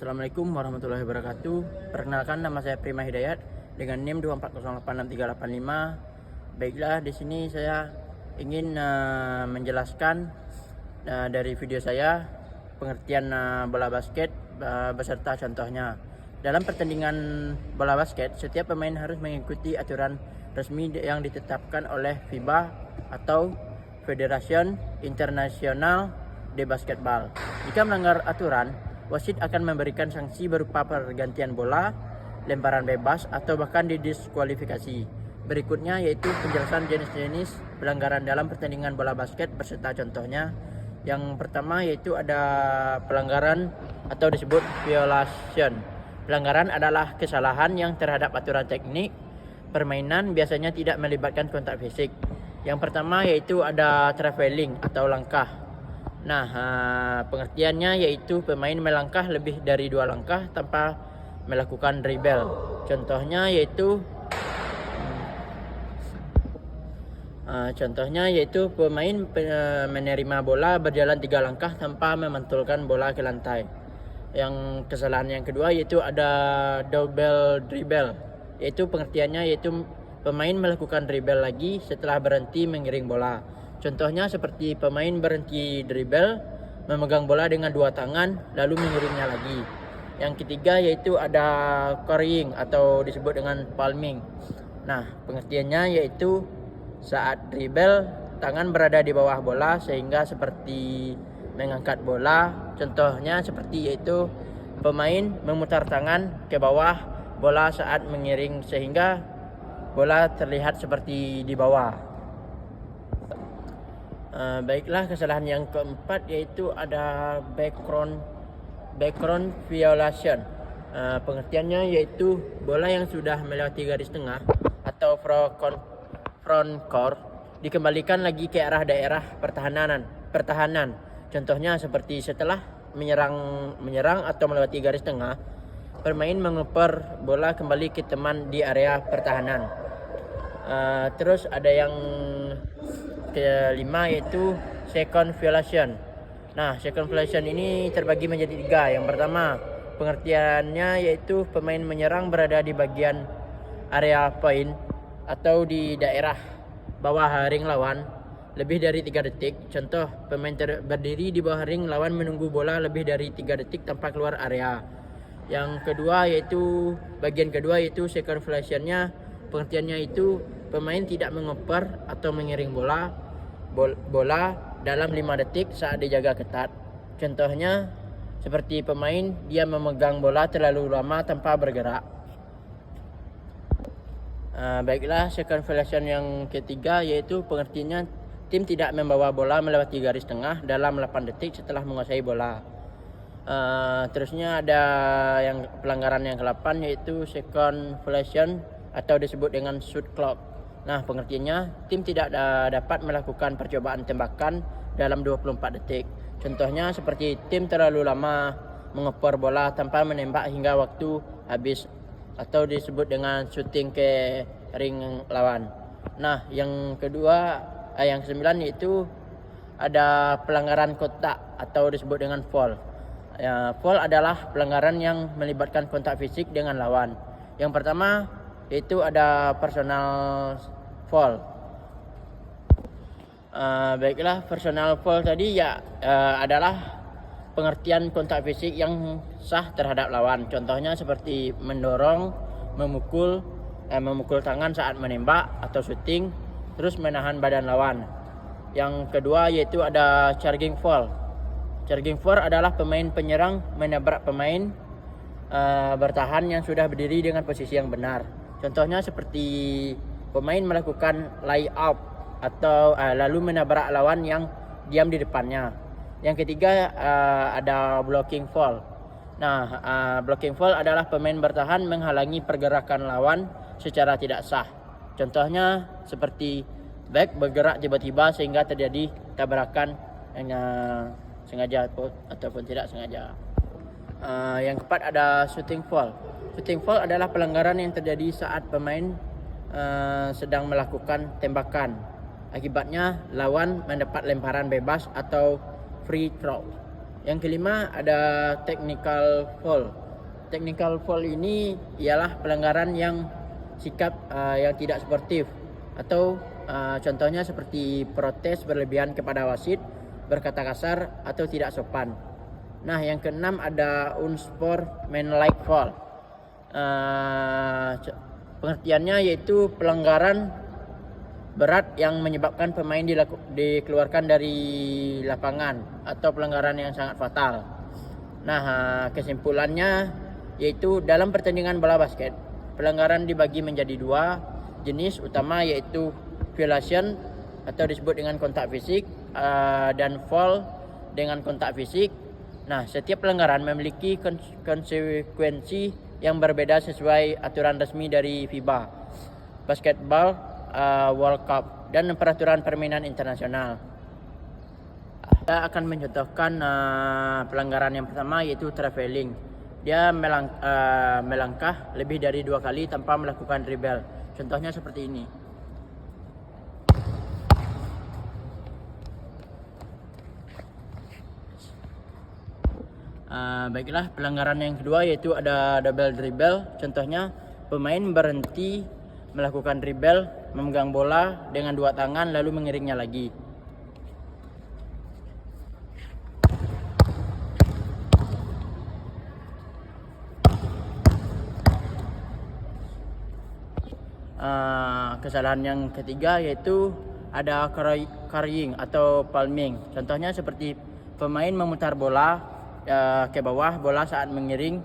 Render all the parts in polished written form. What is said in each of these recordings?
Assalamualaikum warahmatullahi wabarakatuh. Perkenalkan, nama saya Prima Hidayat dengan NIM 2408635. Baiklah, di sini saya ingin menjelaskan dari video saya pengertian bola basket beserta contohnya. Dalam pertandingan bola basket, setiap pemain harus mengikuti aturan resmi yang ditetapkan oleh FIBA atau Federation International de Basketball. Jika melanggar aturan, wasit akan memberikan sanksi berupa pergantian bola, lemparan bebas, atau bahkan didiskualifikasi. Berikutnya yaitu penjelasan jenis-jenis pelanggaran dalam pertandingan bola basket beserta contohnya. Yang pertama yaitu ada pelanggaran atau disebut violation. Pelanggaran adalah kesalahan yang terhadap aturan teknik permainan, biasanya tidak melibatkan kontak fisik. Yang pertama yaitu ada traveling atau langkah. Nah, pengertiannya yaitu pemain melangkah lebih dari 2 langkah tanpa melakukan dribble. Contohnya yaitu pemain menerima bola berjalan 3 langkah tanpa memantulkan bola ke lantai. Yang kesalahan yang kedua yaitu ada double dribble, yaitu pengertiannya yaitu pemain melakukan dribble lagi setelah berhenti mengiring bola. Contohnya seperti pemain berhenti dribble, memegang bola dengan 2 tangan lalu mengiringnya lagi. Yang ketiga yaitu ada carrying atau disebut dengan palming. Nah, pengertiannya yaitu saat dribble tangan berada di bawah bola sehingga seperti mengangkat bola. Contohnya seperti yaitu pemain memutar tangan ke bawah bola saat mengiring sehingga bola terlihat seperti di bawah. Baiklah, kesalahan yang keempat yaitu ada background violation. Pengertiannya yaitu bola yang sudah melewati garis tengah atau front court dikembalikan lagi ke arah daerah pertahanan. Contohnya seperti setelah menyerang atau melewati garis tengah, pemain mengoper bola kembali ke teman di area pertahanan. Terus ada yang kelima yaitu second violation. Nah, second violation ini terbagi menjadi 3. Yang pertama, pengertiannya yaitu pemain menyerang berada di bagian area point atau di daerah bawah ring lawan lebih dari 3 detik. Contoh, pemain berdiri di bawah ring lawan menunggu bola lebih dari 3 detik tanpa keluar area. Yang kedua yaitu bagian kedua yaitu second violation-nya. Pengertiannya itu pemain tidak mengoper atau mengiring bola dalam 5 detik saat dijaga ketat. Contohnya seperti pemain dia memegang bola terlalu lama tanpa bergerak. Baiklah, second violation yang ketiga yaitu pengertiannya tim tidak membawa bola melewati garis tengah dalam 8 detik setelah menguasai bola. Terusnya ada yang pelanggaran yang ke-8 yaitu second violation atau disebut dengan shot clock. Nah, pengertiannya tim tidak dapat melakukan percobaan tembakan dalam 24 detik. Contohnya seperti tim terlalu lama mengoper bola tanpa menembak hingga waktu habis atau disebut dengan shooting ke ring lawan. Nah, yang kedua yang ke-9 yaitu ada pelanggaran kontak atau disebut dengan foul. Foul adalah pelanggaran yang melibatkan kontak fisik dengan lawan. Yang pertama yaitu ada personal foul. Baiklah, personal foul tadi adalah pengertian kontak fisik yang sah terhadap lawan. Contohnya seperti mendorong, memukul tangan saat menembak atau shooting, terus menahan badan lawan. Yang kedua yaitu ada charging foul. Charging foul adalah pemain penyerang menabrak pemain bertahan yang sudah berdiri dengan posisi yang benar. Contohnya seperti pemain melakukan layup atau lalu menabrak lawan yang diam di depannya. Yang ketiga ada blocking foul. Nah, blocking foul adalah pemain bertahan menghalangi pergerakan lawan secara tidak sah. Contohnya seperti back bergerak tiba-tiba sehingga terjadi tabrakan sengaja ataupun tidak sengaja. Yang keempat ada shooting foul. Shooting foul adalah pelanggaran yang terjadi saat pemain sedang melakukan tembakan. Akibatnya lawan mendapat lemparan bebas atau free throw. Yang kelima ada technical foul. Technical foul ini ialah pelanggaran yang sikap yang tidak sportif atau contohnya seperti protes berlebihan kepada wasit, berkata kasar atau tidak sopan. Nah, yang keenam ada unsportsmanlike foul. Pengertiannya yaitu pelanggaran berat yang menyebabkan pemain dikeluarkan dari lapangan atau pelanggaran yang sangat fatal. Nah, kesimpulannya yaitu dalam pertandingan bola basket, pelanggaran dibagi menjadi dua jenis utama, yaitu violation atau disebut dengan kontak fisik dan foul dengan kontak fisik. Nah, setiap pelanggaran memiliki konsekuensi yang berbeda sesuai aturan resmi dari FIBA, Basketball World Cup, dan peraturan permainan internasional. Kita akan mencontohkan pelanggaran yang pertama, yaitu traveling. Dia melangkah lebih dari 2 kali tanpa melakukan dribble. Contohnya seperti ini. Baiklah, pelanggaran yang kedua yaitu ada double dribble. Contohnya pemain berhenti melakukan dribble, memegang bola dengan 2 tangan lalu mengiringnya lagi. Kesalahan yang ketiga yaitu ada carrying atau palming. Contohnya seperti pemain memutar bola ke bawah, bola saat mengiring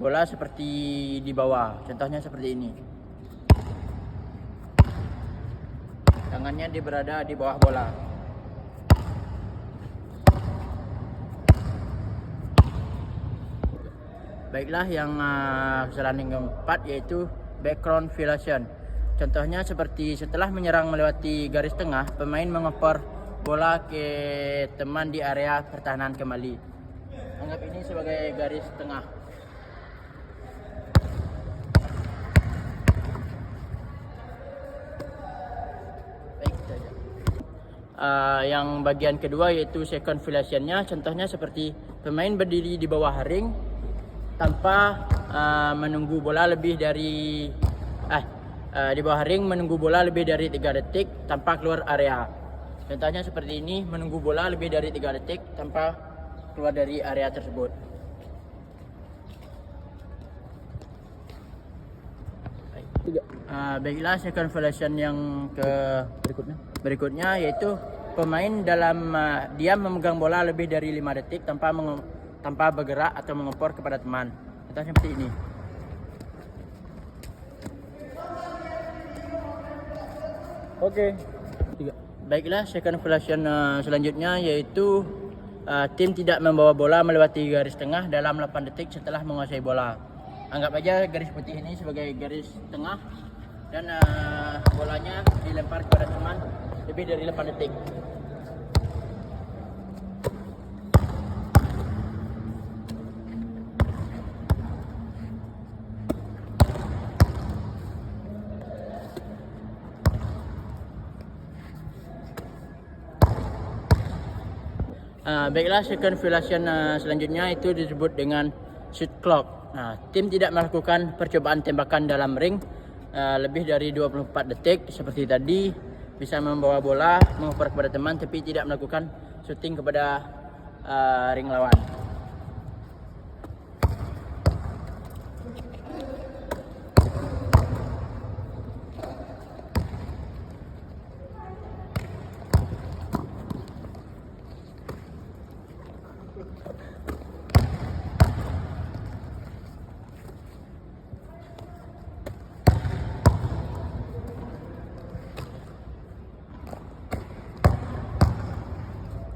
bola seperti di bawah. Contohnya seperti ini. Tangannya berada di bawah bola. Baiklah, yang kesalahan yang keempat yaitu background violation. Contohnya seperti setelah menyerang melewati garis tengah, pemain mengoper bola ke teman di area pertahanan kembali. Anggap ini sebagai garis tengah. Baik saja. Yang bagian kedua yaitu second violation-nya. Contohnya seperti pemain berdiri di bawah ring tanpa menunggu bola lebih dari di bawah ring menunggu bola lebih dari 3 detik tanpa keluar area. Contohnya seperti ini, menunggu bola lebih dari 3 detik tanpa keluar dari area tersebut. Baiklah, second violation yang berikutnya yaitu pemain dalam diam memegang bola lebih dari 5 detik tanpa bergerak atau mengempor kepada teman. Contohnya seperti ini. Oke. Baiklah, second violation selanjutnya yaitu tim tidak membawa bola melewati garis tengah dalam 8 detik setelah menguasai bola. Anggap aja garis putih ini sebagai garis tengah dan bolanya dilempar kepada teman lebih dari 8 detik. Baiklah, second violation selanjutnya itu disebut dengan shot clock. Tim tidak melakukan percobaan tembakan dalam ring lebih dari 24 detik seperti tadi, bisa membawa bola, mengoper kepada teman tapi tidak melakukan shooting kepada ring lawan.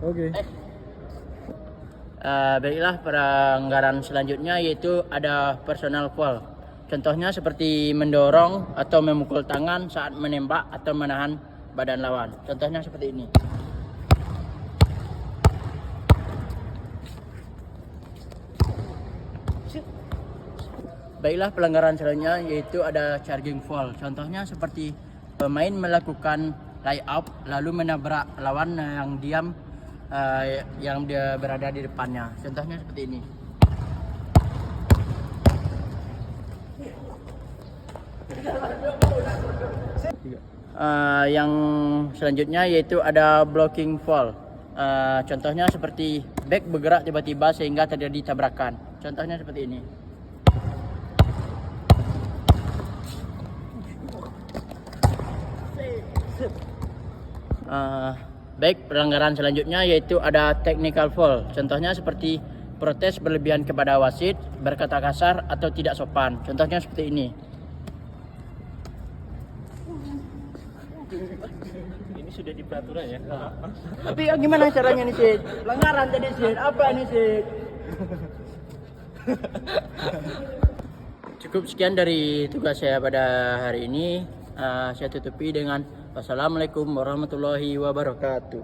Oke. Baiklah, pelanggaran selanjutnya yaitu ada personal foul. Contohnya seperti mendorong atau memukul tangan saat menembak atau menahan badan lawan. Contohnya seperti ini. Baiklah, pelanggaran selanjutnya yaitu ada charging foul. Contohnya seperti pemain melakukan layup lalu menabrak lawan yang diam yang dia berada di depannya. Contohnya seperti ini. Yang selanjutnya yaitu ada blocking fall. Contohnya seperti back bergerak tiba-tiba sehingga terjadi tabrakan. Contohnya seperti ini. Baik, pelanggaran selanjutnya yaitu ada technical fall. Contohnya seperti protes berlebihan kepada wasit, berkata kasar atau tidak sopan. Contohnya seperti ini. Ini sudah di peraturan ya. Tapi gimana caranya nih, Sid? Pelanggaran tadi, Sid. Apa ini, Sid? Cukup sekian dari tugas saya pada hari ini. Saya tutupi dengan wassalamualaikum warahmatullahi wabarakatuh.